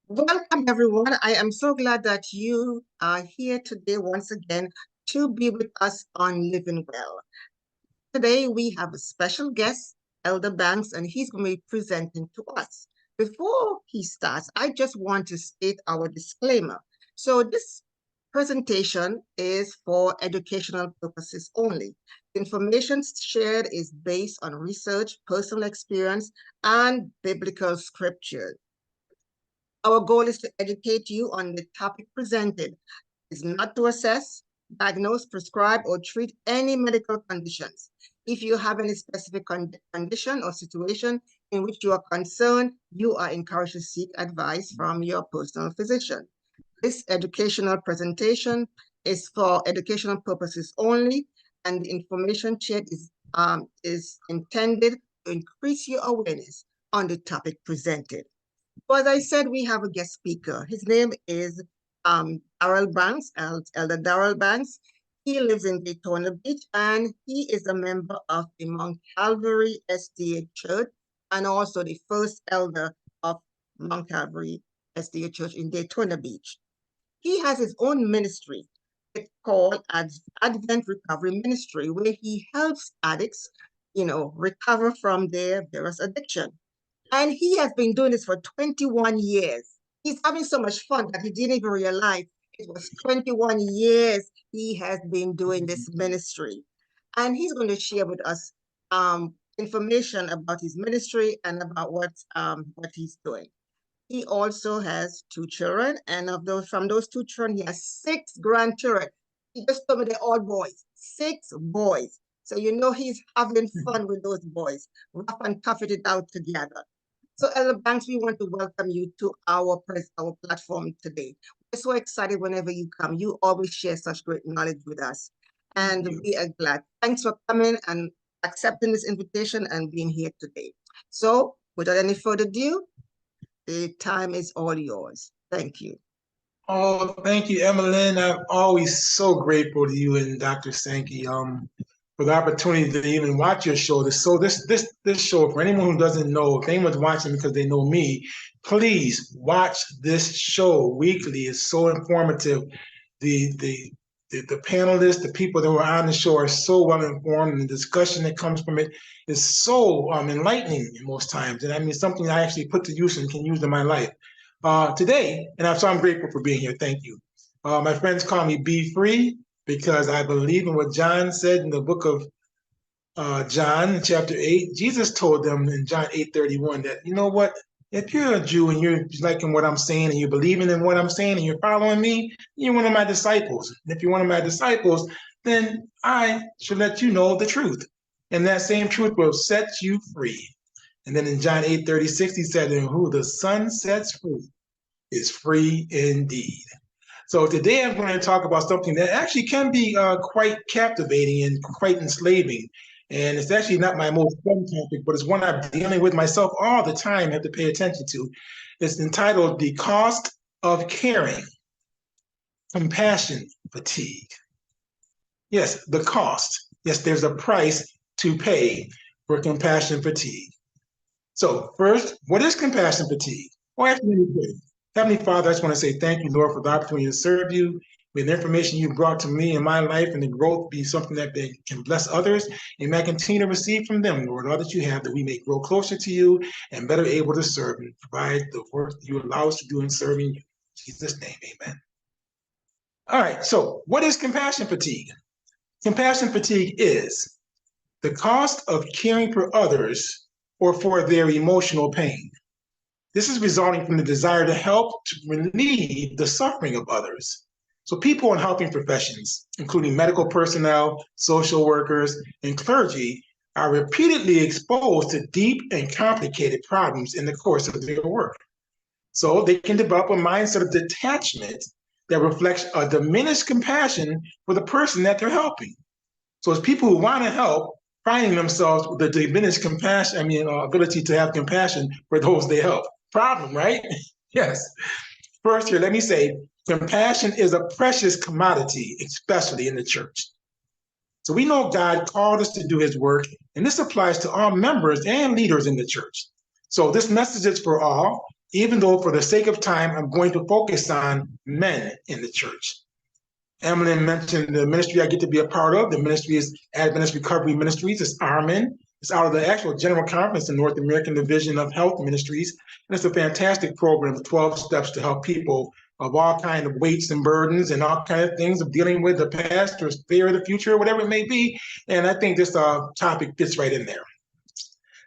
Welcome, everyone. I am so glad that you are here today once again to be with us on Living Well. Today, we have a special guest, Elder Banks, and he's going to be presenting to us. Before he starts, I just want to state our disclaimer. So this presentation is for educational purposes only. The information shared is based on research, personal experience, and biblical scripture. Our goal is to educate you on the topic presented. It's not to assess, diagnose, prescribe, or treat any medical conditions. If you have any specific condition or situation in which you are concerned, you are encouraged to seek advice from your personal physician. This educational presentation is for educational purposes only, and the information shared is intended to increase your awareness on the topic presented. So as I said, we have a guest speaker. His name is Darrell Banks, Elder Darrell Banks. He lives in Daytona Beach, and he is a member of the Mount Calvary SDA Church, and also the first elder of Mount Calvary SDA Church in Daytona Beach. He has his own ministry. It's called Advent Recovery Ministry, where he helps addicts, recover from their various addiction. And he has been doing this for 21 years. He's having so much fun that he didn't even realize it was 21 years he has been doing this ministry. And he's going to share with us information about his ministry and about what he's doing. He also has 2 children, and from those 2 children, he has 6 grandchildren. He just told me they're all boys, 6 boys. So he's having fun with those boys, rough and tough it out together. So, Elder Banks, we want to welcome you to our platform today. We're so excited whenever you come. You always share such great knowledge with us, and we are glad. Thanks for coming and accepting this invitation and being here today. So, without any further ado, the time is all yours. Thank you. Oh, thank you, Emmeline. I'm always so grateful to you and Dr. Sankey for the opportunity to even watch your show. This show, for anyone who doesn't know, if anyone's watching because they know me, please watch this show weekly. It's so informative. The panelists, the people that were on the show are so well informed, and the discussion that comes from it is so enlightening most times. And I mean, something I actually put to use and can use in my life. Today, and so I'm grateful for being here. Thank you. My friends call me BFree because I believe in what John said in the book of John, chapter 8. Jesus told them in John 8:31 that, you know what, if you're a Jew and you're liking what I'm saying and you're believing in what I'm saying and you're following me, you're one of my disciples. And if you're one of my disciples, then I should let you know the truth. And that same truth will set you free. And then in John 8:36, he said, and who the Son sets free is free indeed. So today I'm going to talk about something that actually can be quite captivating and quite enslaving. And it's actually not my most fun topic, but it's one I'm dealing with myself all the time, have to pay attention to. It's entitled The Cost of Caring, Compassion Fatigue. Yes, the cost. Yes, there's a price to pay for compassion fatigue. So first, what is compassion fatigue? Well, actually, Heavenly Father, I just want to say thank you, Lord, for the opportunity to serve you. May the information you brought to me in my life and the growth be something that they can bless others, and may I continue to receive from them, Lord, all that you have, that we may grow closer to you and better able to serve and provide the work that you allow us to do in serving you. In Jesus' name, amen. All right, so what is compassion fatigue? Compassion fatigue is the cost of caring for others or for their emotional pain. This is resulting from the desire to help to relieve the suffering of others. So people in helping professions, including medical personnel, social workers, and clergy, are repeatedly exposed to deep and complicated problems in the course of their work. So they can develop a mindset of detachment that reflects a diminished compassion for the person that they're helping. So it's people who want to help finding themselves with the diminished compassion, ability to have compassion for those they help. Problem, right? Yes. First here, let me say, compassion is a precious commodity, especially in the church. So we know God called us to do his work, and this applies to all members and leaders in the church. So this message is for all, even though for the sake of time, I'm going to focus on men in the church. Emily mentioned the ministry I get to be a part of. The ministry is Adventist Recovery Ministries. It's ARMIN. It's out of the actual General Conference, the North American Division of Health Ministries. And it's a fantastic program, 12 steps to help people of all kinds of weights and burdens and all kinds of things of dealing with the past or fear of the future, whatever it may be. And I think this topic fits right in there.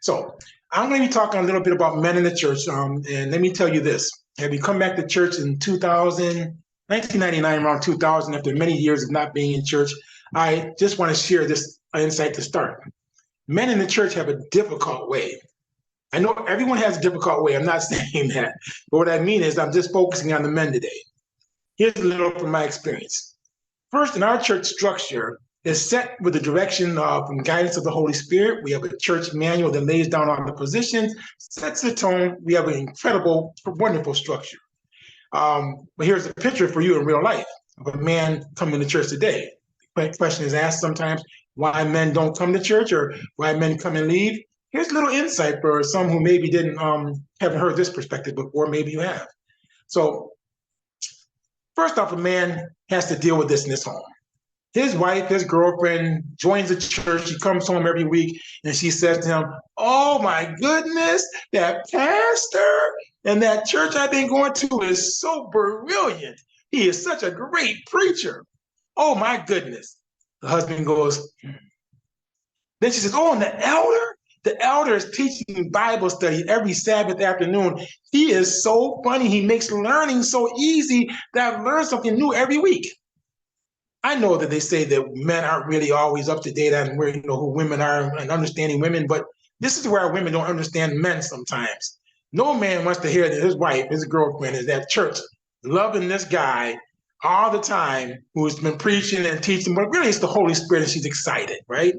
So I'm going to be talking a little bit about men in the church. And let me tell you this. Have you come back to church in 1999, around 2000, after many years of not being in church? I just want to share this insight to start. Men in the church have a difficult way. I know everyone has a difficult way. I'm not saying that. But what I mean is I'm just focusing on the men today. Here's a little from my experience. First, in our church structure, is set with the direction and guidance of the Holy Spirit. We have a church manual that lays down all the positions, sets the tone. We have an incredible, wonderful structure. But here's a picture for you in real life of a man coming to church today. The question is asked sometimes why men don't come to church or why men come and leave. Here's a little insight for some who maybe haven't heard this perspective before. Maybe you have. So first off, a man has to deal with this in his home. His wife, his girlfriend, joins the church. She comes home every week and she says to him, "Oh my goodness, that pastor and that church I've been going to is so brilliant. He is such a great preacher. Oh my goodness." The husband goes, then she says, "Oh, and the elder is teaching Bible study every Sabbath afternoon. He is so funny. He makes learning so easy that I've learned something new every week." I know that they say that men aren't really always up to date on where, who women are and understanding women, but this is where women don't understand men sometimes. No man wants to hear that his wife, his girlfriend, is at church loving this guy all the time who's been preaching and teaching, but really it's the Holy Spirit and she's excited, right?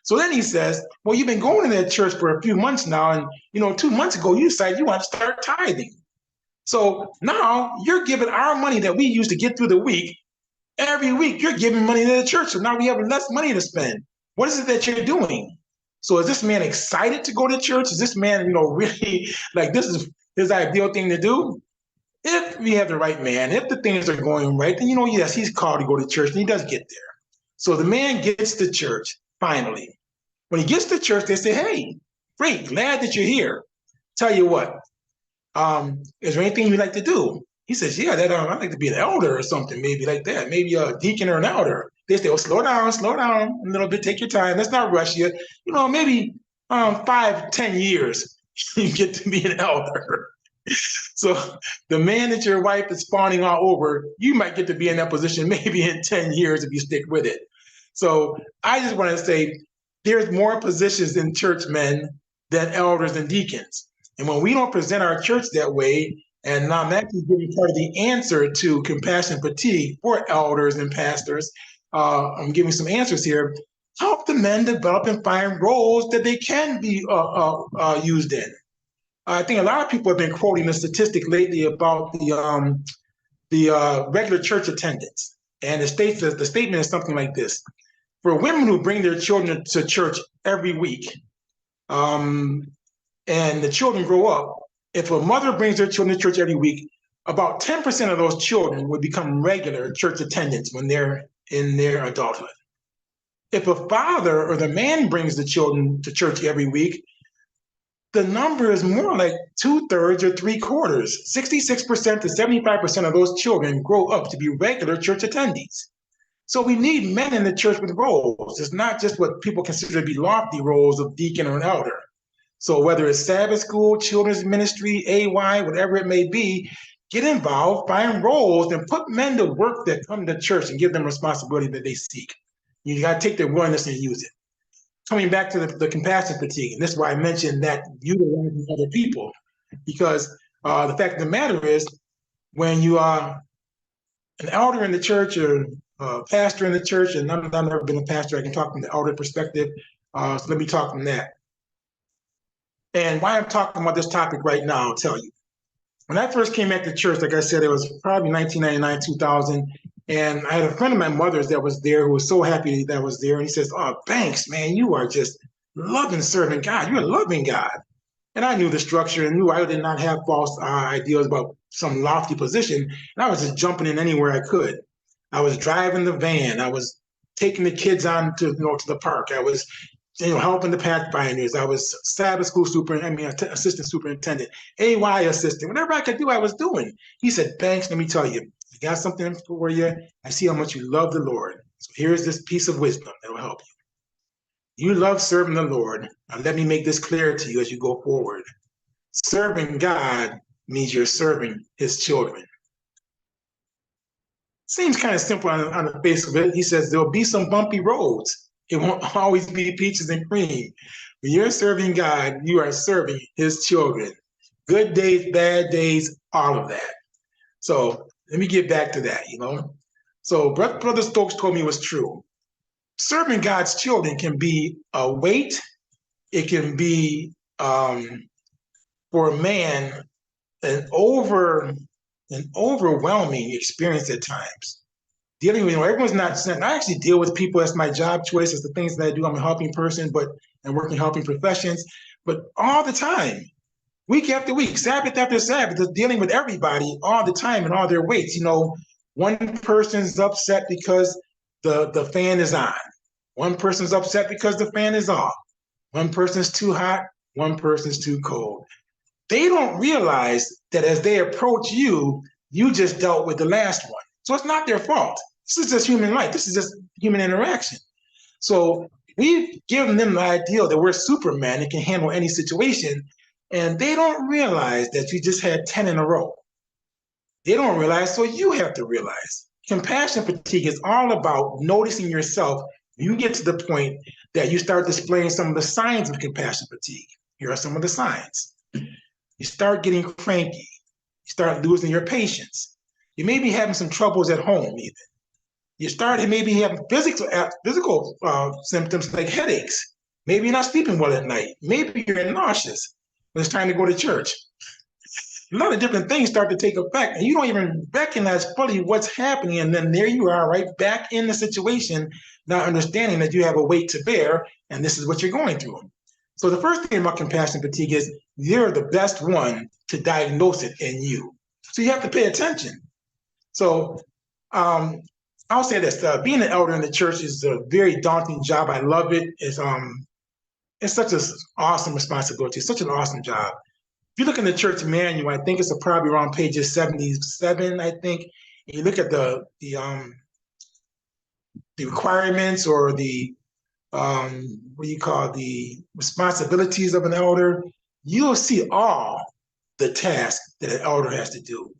So then he says, "Well, you've been going to that church for a few months now, and 2 months ago you decided you want to start tithing. So now you're giving our money that we used to get through the week. Every week you're giving money to the church, so now we have less money to spend. What is it that you're doing?" So is this man excited to go to church? Is this man, really like this is his ideal thing to do? If we have the right man, if the things are going right, then yes, he's called to go to church and he does get there. So the man gets to church finally. When he gets to church, they say, "Hey, great, glad that you're here. Tell you what, is there anything you'd like to do?" He says, "Yeah, I'd like to be an elder or something, maybe like that, maybe a deacon or an elder." They say, "Oh, slow down a little bit, take your time. Let's not rush you. Maybe 5, 10 years, you get to be an elder." So the man that your wife is fawning all over, you might get to be in that position maybe in 10 years if you stick with it. So I just want to say there's more positions in church men than elders and deacons. And when we don't present our church that way, and I'm actually giving part of the answer to compassion fatigue for elders and pastors, I'm giving some answers here. Help the men develop and find roles that they can be used in. I think a lot of people have been quoting the statistic lately about the regular church attendance, and the statement is something like this: for women who bring their children to church every week, and the children grow up, if a mother brings their children to church every week, about 10% of those children would become regular church attendants when they're in their adulthood. If a father or the man brings the children to church every week, the number is more like 2/3 or 3/4. 66% to 75% of those children grow up to be regular church attendees. So we need men in the church with roles. It's not just what people consider to be lofty roles of deacon or an elder. So whether it's Sabbath school, children's ministry, AY, whatever it may be, get involved, find roles, and put men to work that come to church and give them responsibility that they seek. You got to take their willingness and use it. Coming back to the compassion fatigue, and this is why I mentioned that utilizing other people, because the fact of the matter is, when you are an elder in the church or a pastor in the church, and I've never been a pastor, I can talk from the elder perspective, so let me talk from that. And why I'm talking about this topic right now, I'll tell you. When I first came back to church, like I said, it was probably 1999, 2000. And I had a friend of my mother's that was there who was so happy that I was there. And he says, "Oh, thanks, man. You are just loving serving God. You're a loving God." And I knew the structure and knew I did not have false ideas about some lofty position. And I was just jumping in anywhere I could. I was driving the van. I was taking the kids on to, to the park. I was, helping the pathfinders. I was Sabbath school assistant superintendent, AY assistant. Whatever I could do, I was doing. He said, Banks, let me tell you, I got something for you. I see how much you love the Lord. So here's this piece of wisdom that will help you. You love serving the Lord. Now let me make this clear to you as you go forward. Serving God means you're serving his children. Seems kind of simple on the face of it. He says there'll be some bumpy roads. It won't always be peaches and cream. When you're serving God, you are serving his children. Good days, bad days, all of that. So let me get back to that. So Brother Stokes told me it was true. Serving God's children can be a weight. It can be, for a man, an overwhelming experience at times. Dealing with, everyone's not. I actually deal with people. That's my job choice. It's the things that I do. I'm a helping person, and work in helping professions. But all the time, week after week, Sabbath after Sabbath, just dealing with everybody all the time and all their weights. One person's upset because the fan is on. One person's upset because the fan is off. One person's too hot. One person's too cold. They don't realize that as they approach you, you just dealt with the last one. So it's not their fault. This is just human life. This is just human interaction. So we've given them the ideal that we're Superman and can handle any situation, and they don't realize that you just had 10 in a row. They don't realize, so you have to realize. Compassion fatigue is all about noticing yourself. You get to the point that you start displaying some of the signs of compassion fatigue. Here are some of the signs. You start getting cranky. You start losing your patience. You may be having some troubles at home even. You start maybe having physical symptoms like headaches. Maybe you're not sleeping well at night. Maybe you're nauseous when it's time to go to church. A lot of different things start to take effect, and you don't even recognize fully what's happening. And then there you are, right back in the situation, not understanding that you have a weight to bear, and this is what you're going through. So the first thing about compassion fatigue is you're the best one to diagnose it in you. So you have to pay attention. So I'll say this: being an elder in the church is a very daunting job. I love it. It's such an awesome responsibility. It's such an awesome job. If you look in the church manual, I think it's probably around pages 77. I think and you look at the requirements or the the responsibilities of an elder. You'll see all the tasks that an elder has to do.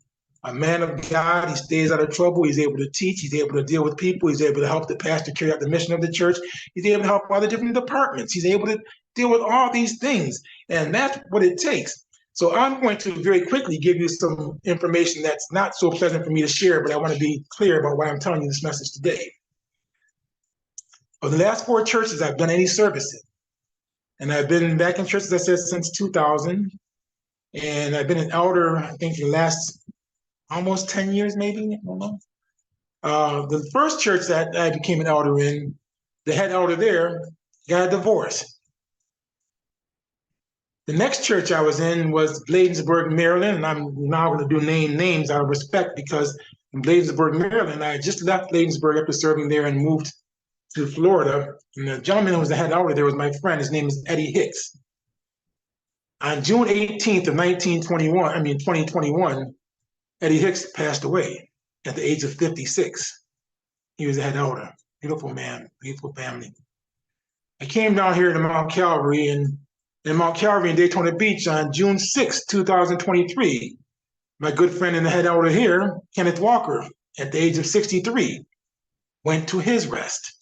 A man of God, he stays out of trouble. He's able to teach. He's able to deal with people. He's able to help the pastor carry out the mission of the church. He's able to help all the different departments. He's able to deal with all these things. And that's what it takes. So I'm going to very quickly give you some information that's not so pleasant for me to share, but I want to be clear about why I'm telling you this message today. Of the last 4 churches I've done any service in, and I've been back in church, as I said, since 2000. And I've been an elder, I think, the last almost 10 years, maybe. I don't know. The first church that I became an elder in, the head elder there got a divorce. The next church I was in was Bladensburg, Maryland, and I'm now going to do name names out of respect because in Bladensburg, Maryland, I just left Bladensburg after serving there and moved to Florida. And the gentleman who was the head elder there was my friend. His name is Eddie Hicks. On June 18th of 2021, Eddie Hicks passed away at the age of 56. He was the head elder. Beautiful man, beautiful family. I came down here to Mount Calvary in Mount Calvary in Daytona Beach on June 6, 2023. My good friend and the head elder here, Kenneth Walker, at the age of 63, went to his rest.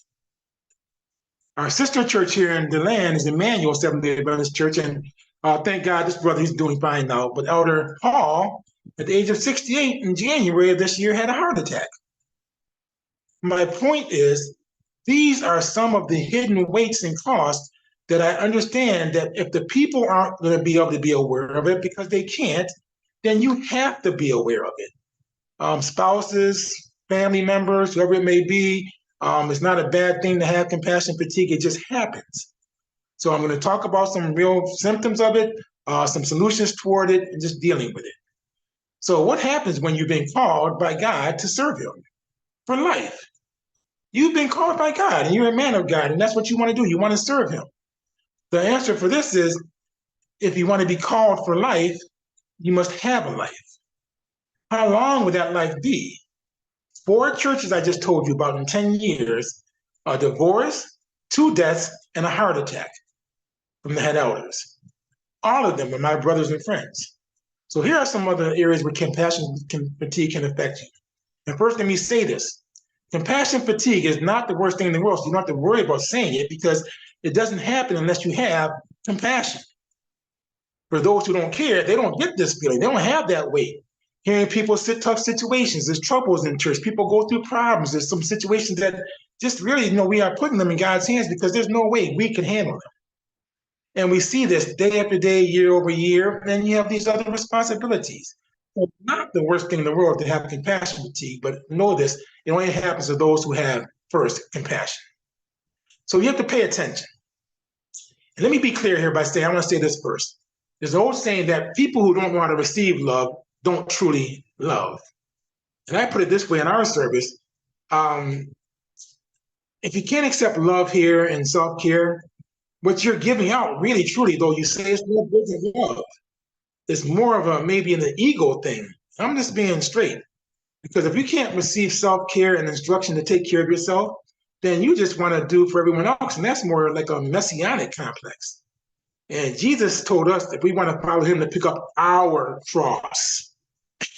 Our sister church here in DeLand is Emmanuel Seventh-day Adventist Church, and thank God this brother, he's doing fine now. But Elder Hall, at the age of 68 in January of this year, had a heart attack. My point is, these are some of the hidden weights and costs that I understand that if the people aren't going to be able to be aware of it because they can't, then you have to be aware of it. Spouses, family members, whoever it may be, it's not a bad thing to have compassion fatigue. It just happens. So I'm going to talk about some real symptoms of it, some solutions toward it, and just dealing with it. So what happens when you've been called by God to serve him for life? You've been called by God and you're a man of God, and that's what you want to do. You want to serve him. The answer for this is, if you want to be called for life, you must have a life. How long would that life be? 4 churches I just told you about in 10 years: a divorce, 2 deaths, and a heart attack from the head elders. All of them are my brothers and friends. So here are some other areas where compassion fatigue can affect you. And first, let me say this. Compassion fatigue is not the worst thing in the world, so you don't have to worry about saying it, because it doesn't happen unless you have compassion. For those who don't care, they don't get this feeling. They don't have that weight. Hearing people sit tough situations, there's troubles in church. People go through problems. There's some situations that just really, we are putting them in God's hands because there's no way we can handle them. And we see this day after day, year over year, and you have these other responsibilities. So not the worst thing in the world to have compassion fatigue, but know this, it only happens to those who have, first, compassion. So you have to pay attention. And let me be clear here by saying, I want to say this first. There's an old saying that people who don't know how to receive love don't truly love. And I put it this way in our service: if you can't accept love here and self-care, what you're giving out, really, truly, though you say it's love, isn't love. It's more of a maybe an ego thing. I'm just being straight. Because if you can't receive self-care and instruction to take care of yourself, then you just want to do for everyone else. And that's more like a messianic complex. And Jesus told us that we want to follow him to pick up our cross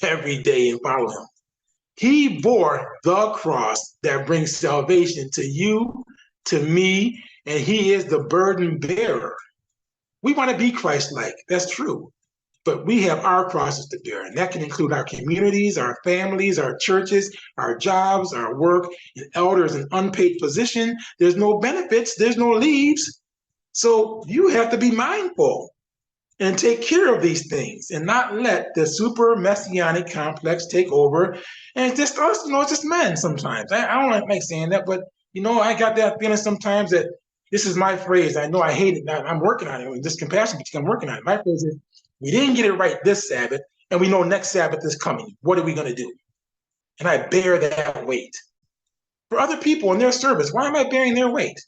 every day and follow him. He bore the cross that brings salvation to you, to me, and he is the burden bearer. We want to be Christ-like. That's true. But we have our crosses to bear, and that can include our communities, our families, our churches, our jobs, our work, and elders in unpaid position. There's no benefits, there's no leaves. So you have to be mindful and take care of these things and not let the super messianic complex take over. And it's just us, it's just men sometimes. I don't like saying that, but I got that feeling sometimes that this is my phrase. I know I hate it. I'm working on it. This compassion, I'm working on it. My phrase is, we didn't get it right this Sabbath, and we know next Sabbath is coming. What are we going to do? And I bear that weight. For other people in their service, why am I bearing their weight?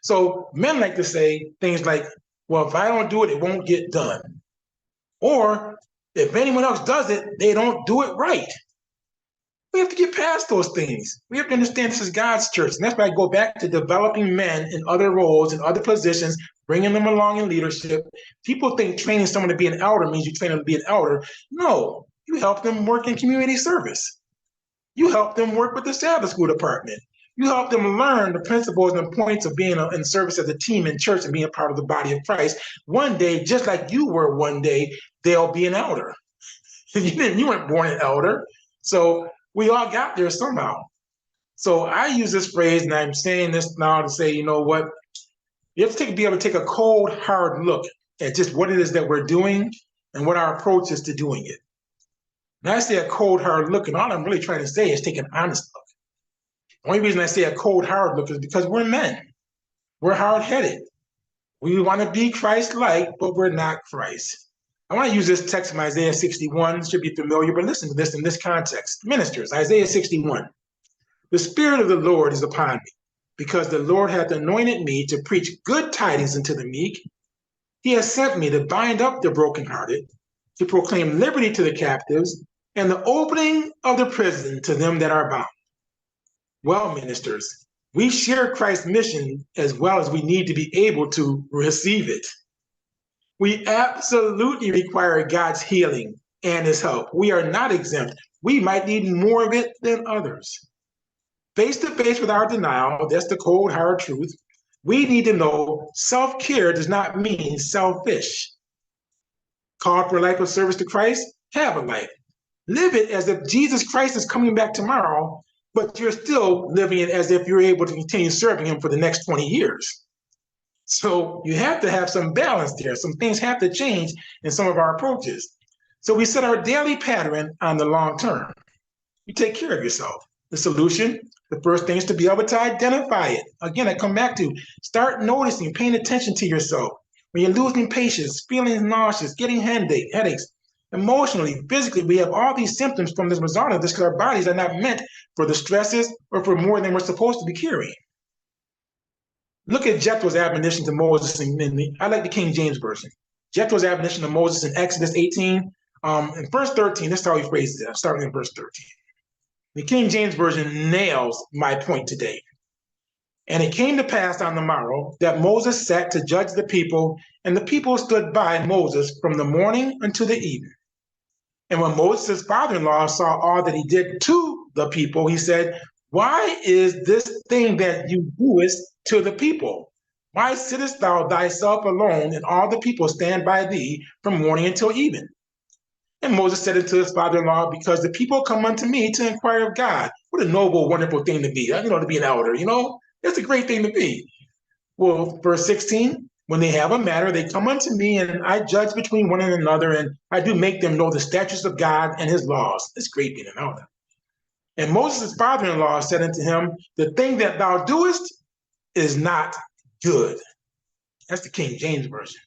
So men like to say things like, well, if I don't do it, it won't get done. Or if anyone else does it, they don't do it right. We have to get past those things. We have to understand this is God's church. And that's why I go back to developing men in other roles, in other positions, bringing them along in leadership. People think training someone to be an elder means you train them to be an elder. No, you help them work in community service. You help them work with the Sabbath school department. You help them learn the principles and points of being in service as a team in church and being a part of the body of Christ. One day, just like you were one day, they'll be an elder. You weren't born an elder. So we all got there somehow. So I use this phrase, and I'm saying this now to say, you know what? You have to be able to take a cold, hard look at just what it is that we're doing and what our approach is to doing it. And I say a cold, hard look, and all I'm really trying to say is take an honest look. The only reason I say a cold, hard look is because we're men. We're hard-headed. We want to be Christ-like, but we're not Christ. I want to use this text from Isaiah 61. It should be familiar, but listen to this in this context. Ministers, Isaiah 61. The Spirit of the Lord is upon me, because the Lord hath anointed me to preach good tidings unto the meek. He has sent me to bind up the brokenhearted, to proclaim liberty to the captives, and the opening of the prison to them that are bound. Well, ministers, we share Christ's mission as well as we need to be able to receive it. We absolutely require God's healing and his help. We are not exempt. We might need more of it than others. Face to face with our denial, that's the cold, hard truth, we need to know self-care does not mean selfish. Called for a life of service to Christ, have a life. Live it as if Jesus Christ is coming back tomorrow, but you're still living it as if you're able to continue serving him for the next 20 years. So you have to have some balance there. Some things have to change in some of our approaches. So we set our daily pattern on the long term. You take care of yourself. The solution, the first thing is to be able to identify it. Again, I come back to start noticing, paying attention to yourself. when you're losing patience, feeling nauseous, getting headaches, emotionally, physically, we have all these symptoms from this result of this because our bodies are not meant for the stresses or for more than we're supposed to be carrying. Look at Jethro's admonition to Moses I like the King James Version. Jethro's admonition to Moses in Exodus 18. In verse 13, this is how he phrases it. I'm starting in verse 13. The King James Version nails my point today. And it came to pass on the morrow that Moses sat to judge the people, and the people stood by Moses from the morning until the evening. And when Moses' father-in-law saw all that he did to the people, he said, why is this thing that you doest to the people? Why sittest thou thyself alone, and all the people stand by thee from morning until even? And Moses said unto his father-in-law, because the people come unto me to inquire of God. What a noble, wonderful thing to be, to be an elder, It's a great thing to be. Well, verse 16, when they have a matter, they come unto me, and I judge between one and another, and I do make them know the statutes of God and his laws. It's great being an elder. And Moses' father-in-law said unto him, the thing that thou doest is not good. That's the King James Version.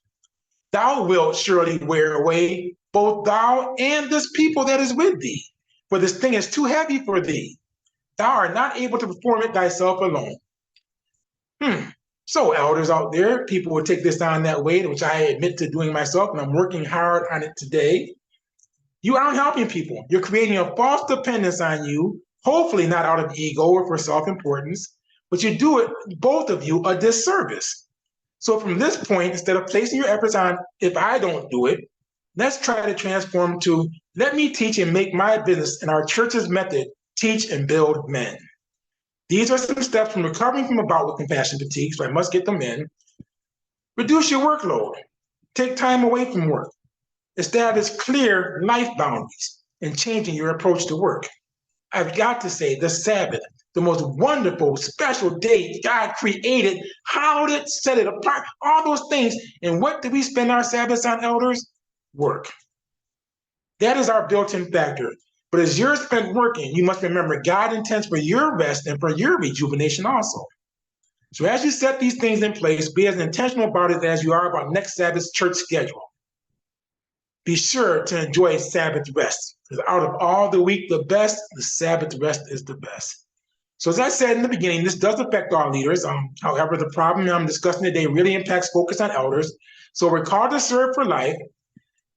Thou wilt surely wear away both thou and this people that is with thee, for this thing is too heavy for thee. Thou art not able to perform it thyself alone. So elders out there, people will take this on that way, which I admit to doing myself, and I'm working hard on it today. You aren't helping people. You're creating a false dependence on you, hopefully not out of ego or for self-importance, but you do it, both of you, a disservice. So from this point, instead of placing your efforts on, if I don't do it, let's try to transform to, let me teach and make my business and our church's method, teach and build men. These are some steps from recovering from a bout with compassion fatigue, so I must get them in. Reduce your workload. Take time away from work. Establish clear life boundaries and changing your approach to work. I've got to say, the Sabbath, the most wonderful, special day God created, hallowed it, set it apart, all those things. And what do we spend our Sabbaths on, elders? Work. That is our built-in factor. But as you're spent working, you must remember God intends for your rest and for your rejuvenation also. So as you set these things in place, be as intentional about it as you are about next Sabbath's church schedule. Be sure to enjoy Sabbath rest, because out of all the week, the Sabbath rest is the best. So as I said in the beginning, this does affect our leaders. However, the problem I'm discussing today really impacts focus on elders. So we're called to serve for life,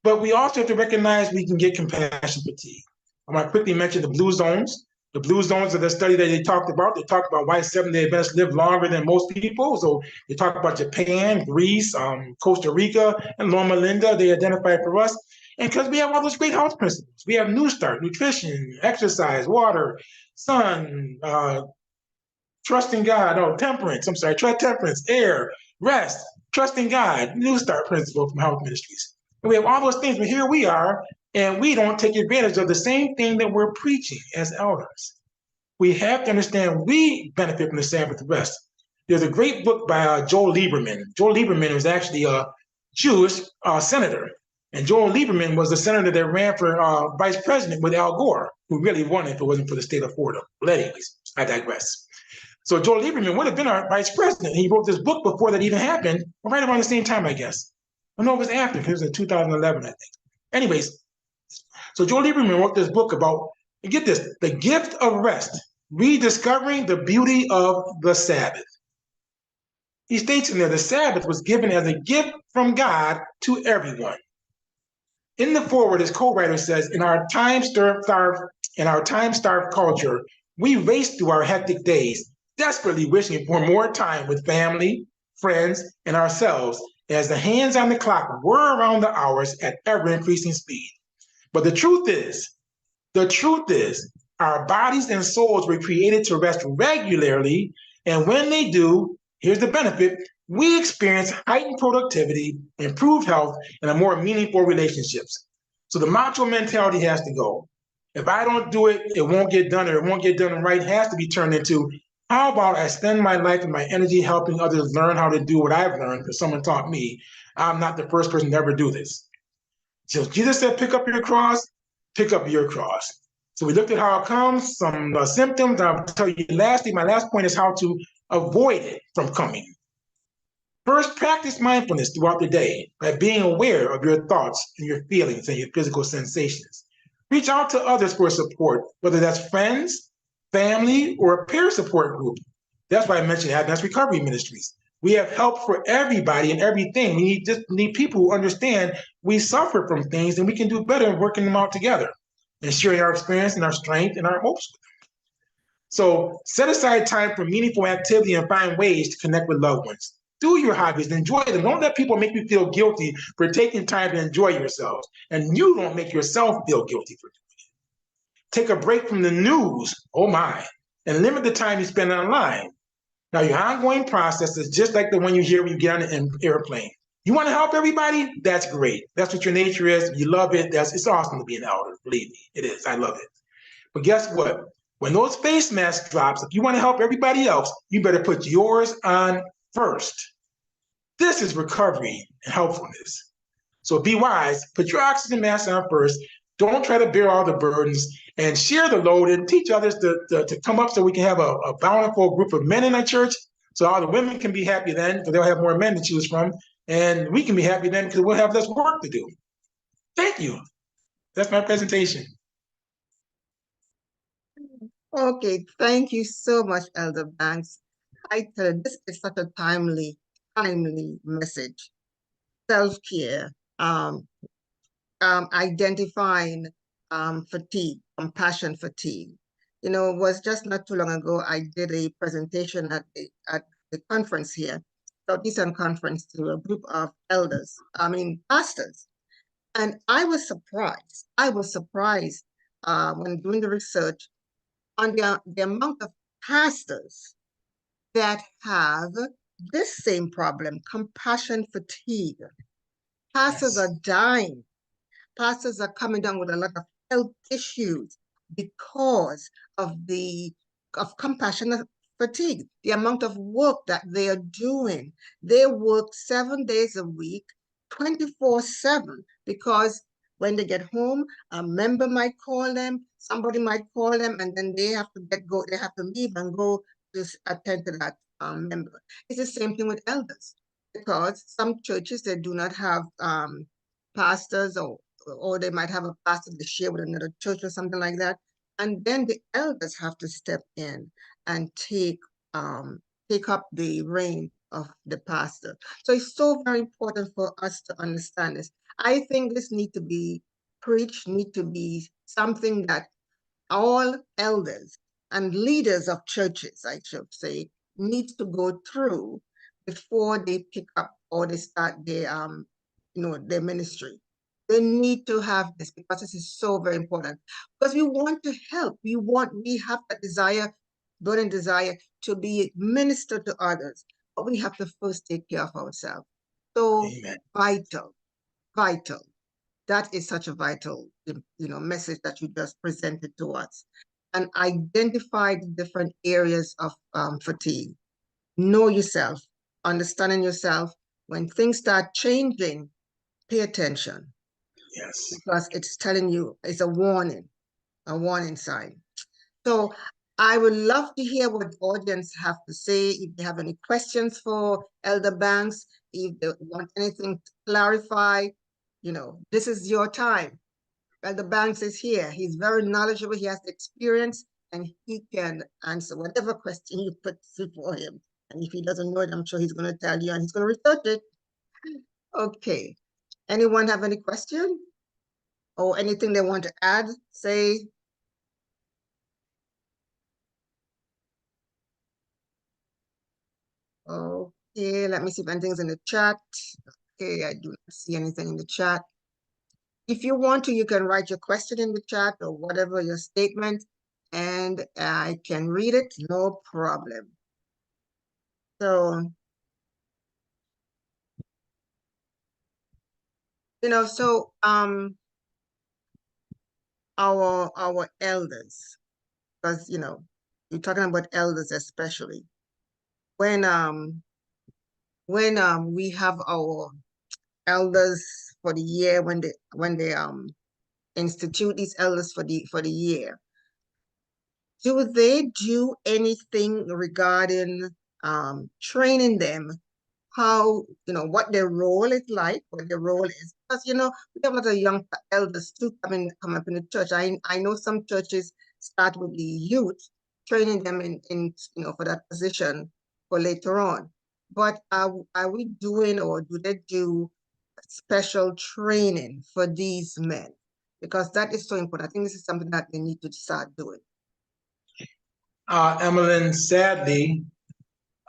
but we also have to recognize we can get compassion fatigue. I want to quickly mention the blue zones. The blue zones are the study that they talked about. They talked about why Seventh-day Adventists live longer than most people. So they talk about Japan, Greece, Costa Rica, and Loma Linda. They identify for us. And because we have all those great health principles. We have New Start, nutrition, exercise, water, sun, trusting God, temperance, temperance, air, rest, trusting God, New Start principle from health ministries. And we have all those things, but here we are, and we don't take advantage of the same thing that we're preaching as elders. We have to understand we benefit from the Sabbath rest. There's a great book by Joel Lieberman. Joel Lieberman was actually a Jewish senator. And Joel Lieberman was the senator that ran for vice president with Al Gore, who really won if it wasn't for the state of Florida. But anyways, I digress. So Joel Lieberman would have been our vice president. He wrote this book before that even happened, right around the same time, I guess. Oh, no, it was after, because it was in 2011, I think. Anyways, so Joel Lieberman wrote this book about, and get this, the gift of rest, rediscovering the beauty of the Sabbath. He states in there, the Sabbath was given as a gift from God to everyone. In the foreword, his co-writer says, in our time-starved culture, we race through our hectic days, desperately wishing for more time with family, friends, and ourselves, as the hands on the clock whir around the hours at ever-increasing speed. But the truth is, our bodies and souls were created to rest regularly, and when they do, here's the benefit, we experience heightened productivity, improved health, and a more meaningful relationships. So the macho mentality has to go. If I don't do it, it won't get done, or it won't get done right. It has to be turned into, how about I spend my life and my energy helping others learn how to do what I've learned because someone taught me. I'm not the first person to ever do this. So Jesus said, pick up your cross, pick up your cross. So we looked at how it comes, some symptoms. I'll tell you lastly, my last point is how to avoid it from coming. First, practice mindfulness throughout the day by being aware of your thoughts and your feelings and your physical sensations. Reach out to others for support, whether that's friends, family, or a peer support group. That's why I mentioned Advanced Recovery Ministries. We have help for everybody and everything. We just need people who understand we suffer from things and we can do better in working them out together and sharing our experience and our strength and our hopes. So set aside time for meaningful activity and find ways to connect with loved ones. Do your hobbies, enjoy them. Don't let people make you feel guilty for taking time to enjoy yourselves. And you don't make yourself feel guilty for doing it. Take a break from the news, oh my, and limit the time you spend online. Now, your ongoing process is just like the one you hear when you get on an airplane. You want to help everybody? That's great. That's what your nature is. You love it. It's awesome to be an elder. Believe me, it is. I love it. But guess what? When those face masks drops, if you want to help everybody else, you better put yours on first. This is recovery and helpfulness. So be wise, put your oxygen mask on first. Don't try to bear all the burdens and share the load and teach others to come up so we can have a bountiful group of men in our church. So all the women can be happy then because they'll have more men to choose from. And we can be happy then because we'll have less work to do. Thank you. That's my presentation. Okay, thank you so much, Elder Banks. I tell you, this is such a timely message. Self-care, identifying fatigue, compassion fatigue. You know, it was just not too long ago, I did a presentation at the conference here, Southeastern Conference, to a group of pastors. And I was surprised. When doing the research on the amount of pastors that have this same problem, compassion fatigue. Pastors are dying. Pastors are coming down with a lot of health issues because of compassion fatigue, the amount of work that they are doing. They work 7 days a week, 24/7, because when they get home, a member might call them, somebody might call them, and then they have to they have to leave and go to attend to that member. It's the same thing with elders, because some churches, they do not have pastors, or they might have a pastor to share with another church or something like that. And then the elders have to step in and take up the reign of the pastor. So it's so very important for us to understand this. I think this need to be preached, need to be something that all elders and leaders of churches, I should say, need to go through before they pick up or they start their ministry. They need to have this because this is so very important. Because we want to help. We have that desire, burning desire to be minister to others. But we have to first take care of ourselves. So Amen. vital. That is such a vital, message that you just presented to us. And identify the different areas of fatigue. Know yourself, understanding yourself. When things start changing, pay attention. Yes. Because it's telling you, it's a warning sign. So I would love to hear what the audience have to say. If they have any questions for Elder Banks, if they want anything to clarify, this is your time. Elder Banks is here. He's very knowledgeable. He has the experience, and he can answer whatever question you put before him. And if he doesn't know it, I'm sure he's going to tell you, and he's going to research it. Okay. Anyone have any question? Or anything they want to add, say? Okay, let me see if anything's in the chat. Okay, I do not see anything in the chat. If you want to, you can write your question in the chat or whatever your statement, and I can read it, no problem. So, our elders, because you're talking about elders especially. When we have our elders for the year, when they institute these elders for the year, do they do anything regarding training them how, what their role is like, what their role is. Because, we have a lot of young elders too come up in the church. I know some churches start with the youth, training them for that position for later on. But are we doing, or do they do special training for these men? Because that is so important. I think this is something that they need to start doing. Emmeline, sadly,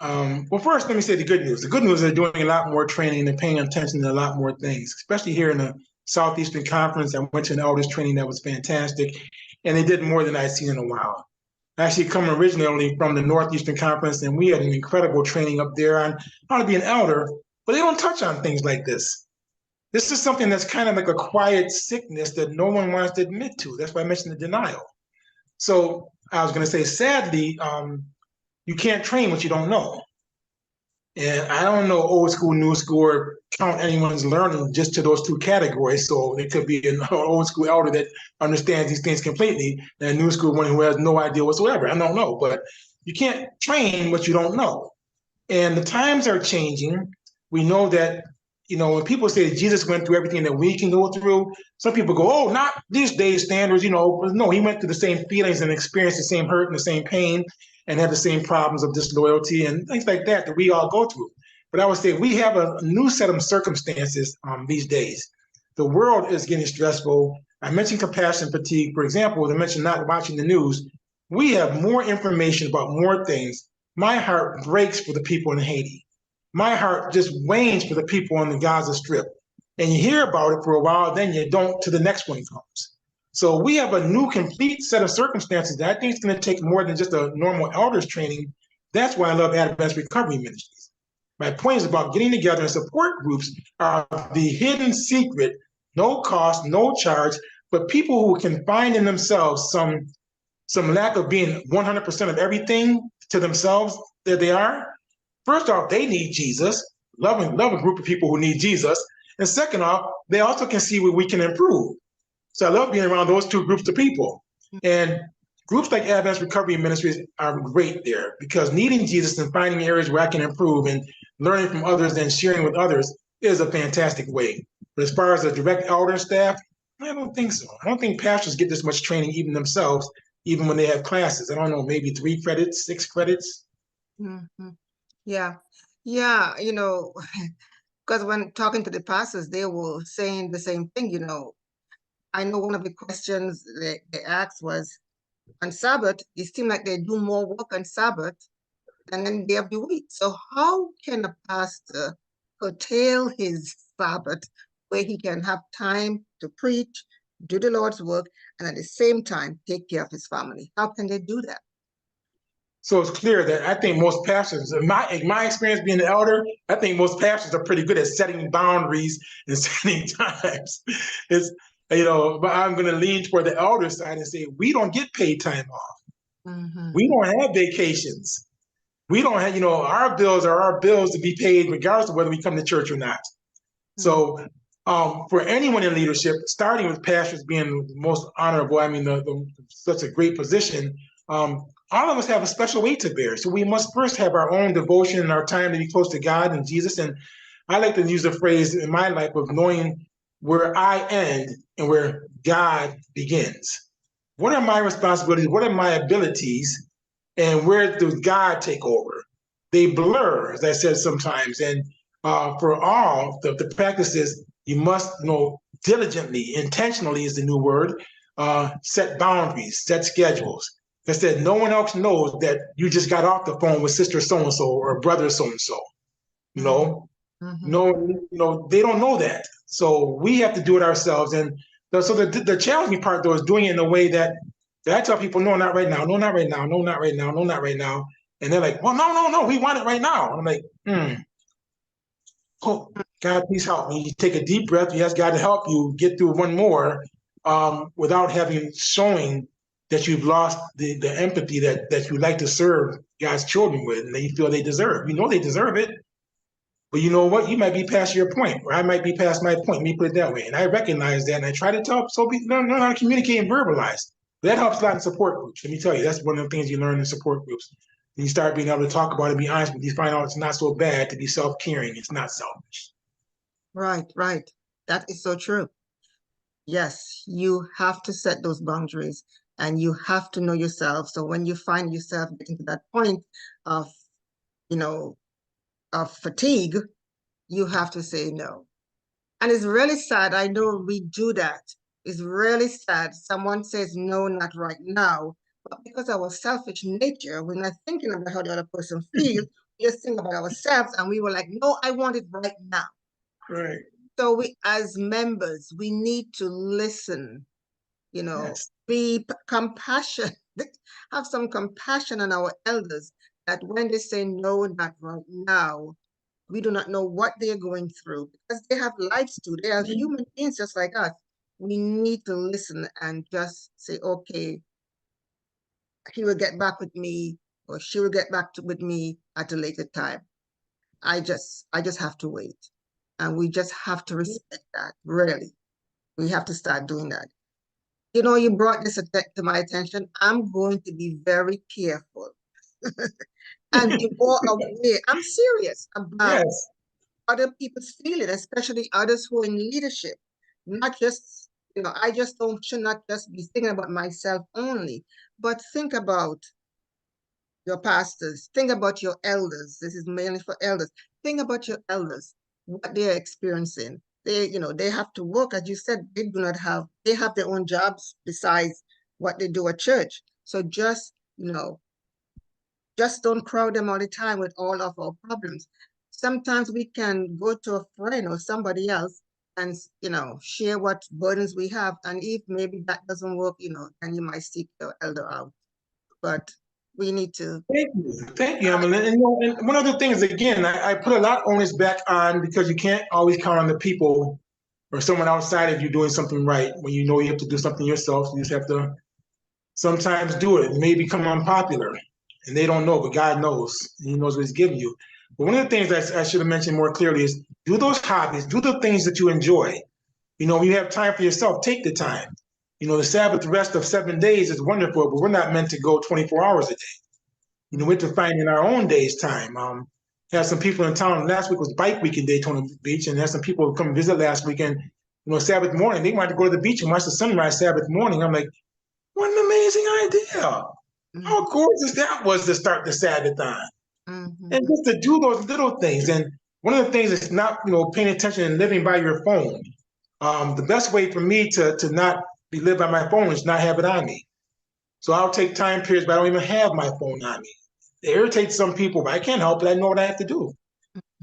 well, first, let me say the good news. The good news is they're doing a lot more training and paying attention to a lot more things, especially here in the Southeastern Conference. I went to an elders training that was fantastic, and they did more than I'd seen in a while. I actually come originally from the Northeastern Conference, and we had an incredible training up there on how to be an elder, but they don't touch on things like this. This is something that's kind of like a quiet sickness that no one wants to admit to. That's why I mentioned the denial. So I was going to say, sadly, you can't train what you don't know. And I don't know old school, new school, or count anyone's learning just to those two categories. So it could be an old school elder that understands these things completely, and a new school one who has no idea whatsoever. I don't know, but you can't train what you don't know. And the times are changing. We know that, when people say Jesus went through everything that we can go through, some people go, oh, not these days standards, but no, he went through the same feelings and experienced the same hurt and the same pain and had the same problems of disloyalty and things like that we all go through. But I would say we have a new set of circumstances these days. The world is getting stressful. I mentioned compassion fatigue, for example. I mentioned not watching the news. We have more information about more things. My heart breaks for the people in Haiti. My heart just wanes for the people on the Gaza Strip. And you hear about it for a while, then you don't till the next one comes. So we have a new complete set of circumstances that I think is going to take more than just a normal elders training. That's why I love Advanced Recovery Ministries. My point is about getting together, and support groups are the hidden secret, no cost, no charge, but people who can find in themselves some lack of being 100% of everything to themselves that they are. First off, they need Jesus. Love a group of people who need Jesus. And second off, they also can see where we can improve. So I love being around those two groups of people. And groups like Advanced Recovery Ministries are great there, because needing Jesus and finding areas where I can improve and learning from others and sharing with others is a fantastic way. But as far as the direct elder staff, I don't think so. I don't think pastors get this much training even themselves, even when they have classes. I don't know, maybe 3 credits, 6 credits. Mm-hmm. Yeah. Yeah. Because when talking to the pastors, they were saying the same thing. I know one of the questions they asked was, on Sabbath, it seems like they do more work on Sabbath than any day of the week. So how can a pastor curtail his Sabbath where he can have time to preach, do the Lord's work, and at the same time take care of his family? How can they do that? So it's clear that I think most pastors, in my experience being an elder, I think most pastors are pretty good at setting boundaries and setting times. It's but I'm going to lean toward the elder side and say we don't get paid time off. Mm-hmm. We don't have vacations. We don't have, our bills are our bills to be paid regardless of whether we come to church or not. Mm-hmm. So for anyone in leadership, starting with pastors being the most honorable, I mean, such a great position. All of us have a special weight to bear. So we must first have our own devotion and our time to be close to God and Jesus. And I like to use the phrase in my life of knowing where I end and where God begins. What are my responsibilities? What are my abilities? And where does God take over? They blur, as I said sometimes. And for all the practices, you must diligently, intentionally is the new word, set boundaries, set schedules. I said, no one else knows that you just got off the phone with sister so-and-so or brother so-and-so. Mm-hmm. No, they don't know that. So we have to do it ourselves. And so the challenging part, though, is doing it in a way that I tell people, no, not right now, no, not right now, no, not right now, no, not right now. And they're like, well, no, we want it right now. I'm like, oh, God, please help me. You take a deep breath. You ask God to help you get through one more without showing that you've lost the empathy that you like to serve God's children with, and they feel they deserve. They deserve it. But you know what? You might be past your point, or I might be past my point. Let me put it that way. And I recognize that, and I try to tell people learn how to communicate and verbalize. But that helps a lot in support groups. Let me tell you, that's one of the things you learn in support groups. And you start being able to talk about it, be honest with you, find out it's not so bad to be self-caring. It's not selfish. Right, right. That is so true. Yes, you have to set those boundaries and you have to know yourself. So when you find yourself getting to that point of, you know, of fatigue, you have to say no. And it's really sad. I know we do that. It's really sad. Someone says no, not right now. But because of our selfish nature, we're not thinking about how the other person feels. We just think about ourselves and we were like, no, I want it right now. Right. So we, as members, we need to listen, Yes. be compassionate, have some compassion on our elders that when they say no, not right now, we do not know what they're going through because they have lives too. They are human beings just like us. We need to listen and just say, okay, he will get back with me or she will get back with me at a later time. I just have to wait. And we just have to respect that, really. We have to start doing that. You brought this to my attention. I'm going to be very careful and be more aware. I'm serious about Yes. other people's feelings, especially others who are in leadership. Not just, I just don't should not just be thinking about myself only, but think about your pastors, think about your elders. This is mainly for elders. Think about your elders, what they're experiencing. They have to work, as you said, they have their own jobs besides what they do at church. So just don't crowd them all the time with all of our problems. Sometimes we can go to a friend or somebody else and, share what burdens we have. And if maybe that doesn't work, then you might seek your elder out. But we need to. Thank you. Thank you, Emily. And one other thing is, again, I put a lot of onus back on because you can't always count on the people or someone outside of you doing something right when you know you have to do something yourself. You just have to sometimes do it. It may become unpopular and they don't know, but God knows. He knows what He's giving you. But one of the things that I should have mentioned more clearly is do those hobbies, do the things that you enjoy. When you have time for yourself, take the time. The Sabbath rest of 7 days is wonderful, but we're not meant to go 24 hours a day. We have to find in our own days time. Had some people in town last week was bike week in Daytona Beach, and had some people come visit last weekend. Sabbath morning, they wanted to go to the beach and watch the sunrise Sabbath morning. I'm like, what an amazing idea. How gorgeous that was to start the Sabbath on. And just to do those little things. And one of the things is not, paying attention and living by your phone. The best way for me to not be lived by my phone is not have it on me. So I'll take time periods, but I don't even have my phone on me. It irritates some people, but I can't help it. I know what I have to do.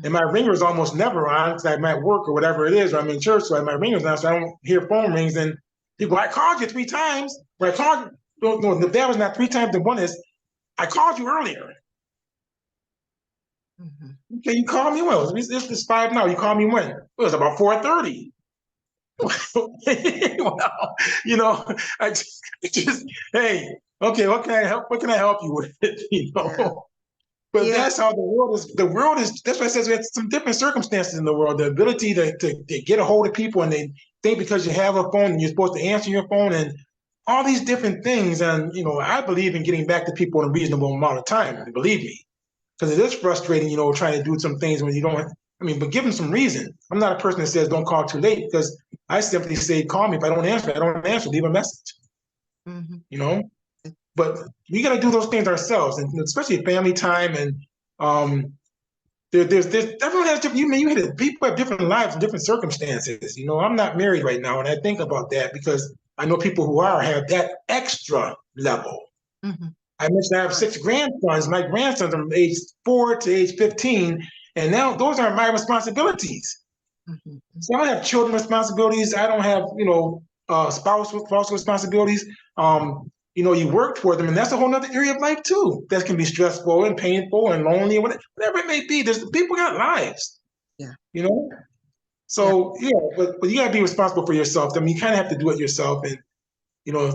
And my ringer is almost never on because I'm at work or whatever it is, or I'm in church, so my ringer's on, so I don't hear phone rings. And people, I called you 3 times. But I called you, no, that was not 3 times. The one is, I called you earlier. Okay, you called me when? It's 5 now. You called me when? It was about 4:30. Well, I just, hey, okay, what can I help? What can I help you with? Yeah. But Yeah. that's how the world is. The world is. That's why it says we have some different circumstances in the world. The ability to get a hold of people, and they think because you have a phone and you're supposed to answer your phone, and all these different things. And I believe in getting back to people in a reasonable amount of time. Believe me, because it is frustrating. Trying to do some things when you don't. But give them some reason. I'm not a person that says don't call too late because I simply say call me. If I don't answer, I don't answer. Leave a message. But we got to do those things ourselves, and especially family time. And there's everyone has different. You hit it. People have different lives and different circumstances. I'm not married right now, and I think about that because I know people who have that extra level. I mentioned I have 6 grandsons. My grandsons are from age 4 to age 15, and now those are my responsibilities. So I don't have children responsibilities. I don't have spousal responsibilities. You work for them, and that's a whole other area of life too. That can be stressful and painful and lonely, whatever it may be. There's people got lives. Yeah. So but you gotta be responsible for yourself. You kind of have to do it yourself, and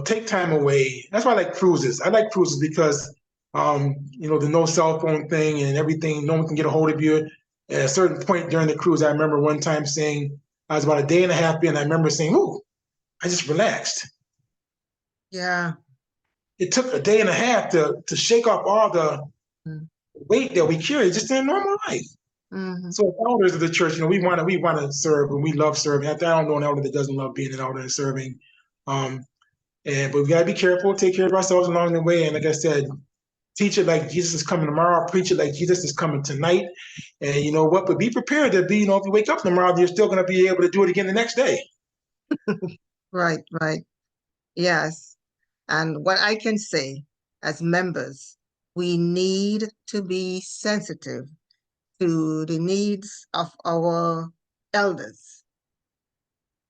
take time away. That's why I like cruises. I like cruises because the no cell phone thing and everything. No one can get a hold of you. At a certain point during the cruise, I remember one time saying I was about a day and a half in. I remember saying, "Ooh, I just relaxed." Yeah. It took a day and a half to shake off all the Mm-hmm. weight that we carry just in normal life. Mm-hmm. So as elders of the church, we want to serve, and we love serving. I don't know an elder that doesn't love being an elder and serving. But we gotta be careful, take care of ourselves along the way. And like I said, teach it like Jesus is coming tomorrow, preach it like Jesus is coming tonight. And you know what? But be prepared to be, if you wake up tomorrow, you're still gonna be able to do it again the next day. Right, right. Yes. And what I can say as members, we need to be sensitive to the needs of our elders.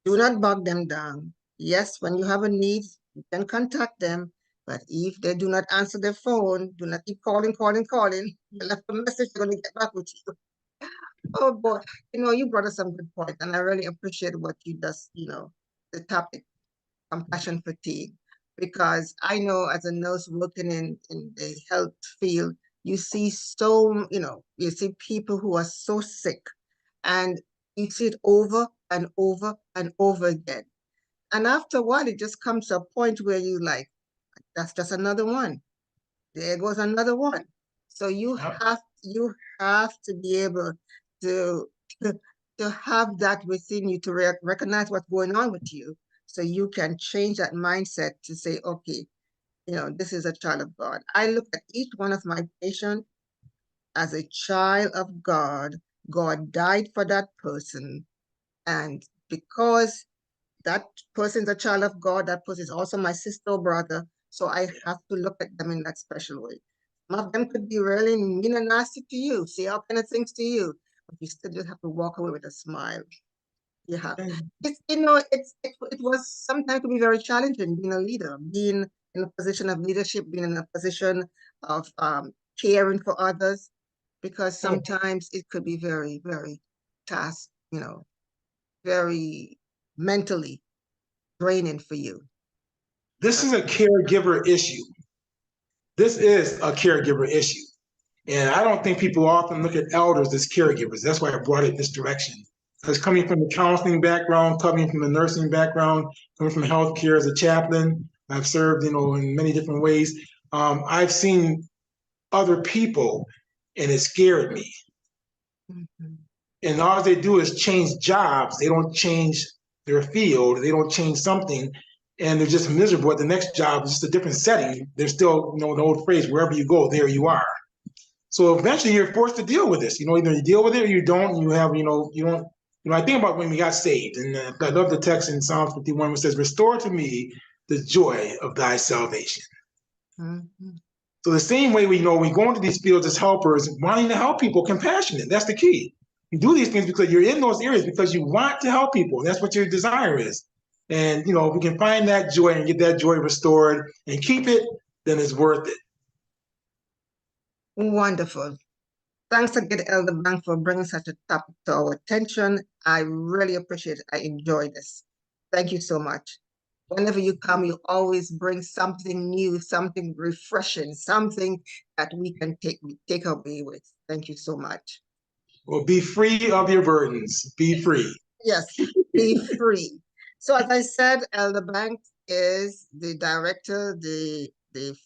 Do not bog them down. Yes, when you have a need, you can contact them. But if they do not answer their phone, do not keep calling, calling, calling. You left a message, they're going to get back with you. Oh boy, you brought us some good points, and I really appreciate what you just, the topic, compassion fatigue, because I know as a nurse working in the health field, you see you see people who are so sick, and you see it over and over and over again. And after a while, it just comes to a point where you like, that's just another one. There goes another one. So Yep. you have to be able to to, to have that within you to recognize what's going on with you, so you can change that mindset to say, okay, this is a child of God. I look at each one of my patients as a child of God. God died for that person, and because that person's a child of God, that person is also my sister or brother. So I have to look at them in that special way. Some of them could be really mean and nasty to you, say all kind of things to you, but you still just have to walk away with a smile. You have. It was sometimes to be very challenging being a leader, being in a position of leadership, being in a position of caring for others, because sometimes it could be very, very task, very mentally draining for you. This is a caregiver issue. This is a caregiver issue. And I don't think people often look at elders as caregivers. That's why I brought it this direction. Because coming from the counseling background, coming from the nursing background, coming from healthcare as a chaplain, I've served, in many different ways. I've seen other people, and it scared me. Mm-hmm. And all they do is change jobs. They don't change their field. They don't change something, and they're just miserable at the next job. It's just a different setting. They're still, the old phrase, wherever you go, there you are. So eventually you're forced to deal with this. Either you deal with it or you don't. You have, you don't. I think about when we got saved, and I love the text in Psalm 51 which says, "Restore to me the joy of thy salvation." Mm-hmm. So the same way we go into these fields as helpers, wanting to help people, compassionate. That's the key. You do these things because you're in those areas because you want to help people. That's what your desire is. And if we can find that joy and get that joy restored and keep it, then it's worth it. Wonderful. Thanks again, Elder Bank, for bringing such a topic to our attention. I really appreciate it. I enjoy this. Thank you so much. Whenever you come, you always bring something new, something refreshing, something that we can take away with. Thank you so much. Well, be free of your burdens. Be free. Yes, be free. So as I said, Elder Banks is the director, the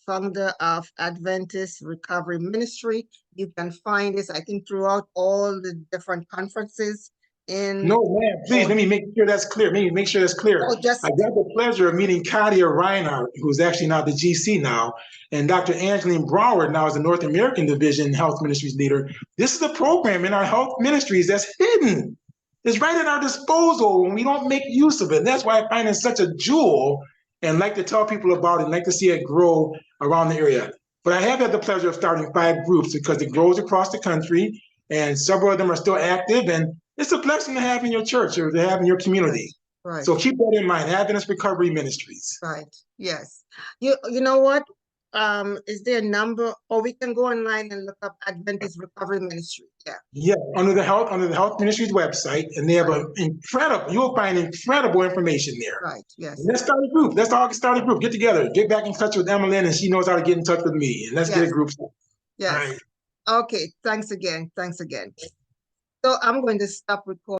founder of Adventist Recovery Ministry. You can find this, I think, throughout all the different conferences in. No, man, please, let me make sure that's clear. Let me make sure that's clear. Just I got the pleasure of meeting Katia Reinhardt, who's actually now the GC now, and Dr. Angeline Broward now is the North American Division Health Ministries leader. This is a program in our health ministries that's hidden. It's right at our disposal and we don't make use of it. And that's why I find it such a jewel and like to tell people about it and like to see it grow around the area. But I have had the pleasure of starting 5 groups because it grows across the country and several of them are still active. And it's a blessing to have in your church or to have in your community. Right. So keep that in mind, Adventist Recovery Ministries. Right. Yes. You know what? Is there a number, or we can go online and look up Adventist Recovery Ministry? Yeah. Yeah, under the health ministries website, and they have you'll find incredible information there. Right. Yes. And let's start a group. Let's all start a group. Get together. Get back in touch with Emmeline, and she knows how to get in touch with me. And let's get a group. Yes. All right. Okay. Thanks again. Thanks again. So I'm going to stop recording.